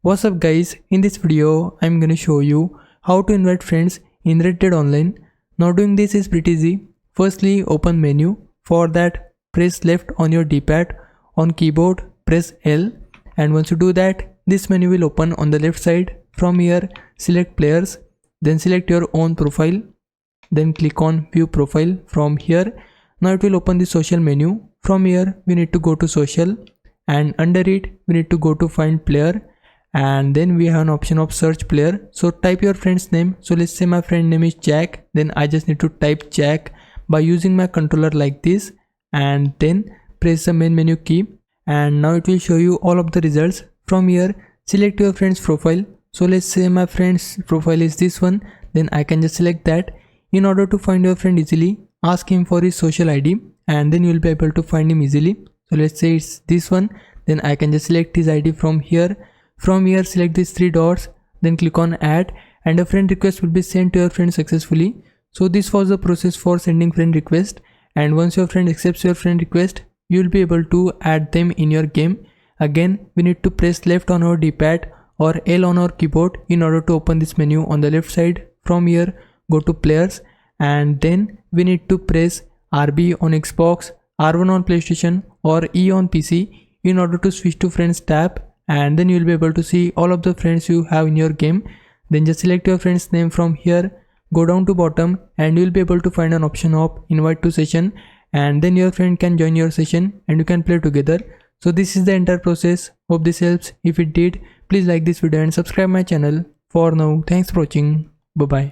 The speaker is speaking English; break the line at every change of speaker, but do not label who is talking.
What's up guys, in this video I'm gonna show you how to invite friends in Red Dead Online. Now doing this is pretty easy. Firstly, open menu. For that, press left on your D-pad. On keyboard, press L, and once you do that, this menu will open on the left side. From here, select players, then select your own profile, then click on view profile. From here, now it will open the social menu. From here we need to go to social, and under it we need to go to find player, and then we have an option of search player. So type your friend's name. So let's say my friend name is Jack, then I just need to type Jack by using my controller like this, and then press the main menu key, and now it will show you all of the results. From here, select your friend's profile. So let's say my friend's profile is this one, then I can just select that. In order to find your friend easily, ask him for his social ID, and then you will be able to find him easily. So let's say it's this one, then I can just select his ID from here. From here, select these three dots, then click on add, and a friend request will be sent to your friend successfully. So this was the process for sending friend request, and once your friend accepts your friend request, you will be able to add them in your game. Again, we need to press left on our D-pad or L on our keyboard in order to open this menu on the left side. From here, go to players, and then we need to press RB on Xbox, R1 on PlayStation, or E on PC in order to switch to friends tab, and then you will be able to see all of the friends you have in your game. Then just select your friend's name from here, go down to bottom, and you will be able to find an option of invite to session, and then your friend can join your session and you can play together. So this is the entire process. Hope this helps. If it did, please like this video and subscribe my channel. For now, thanks for watching. Bye bye.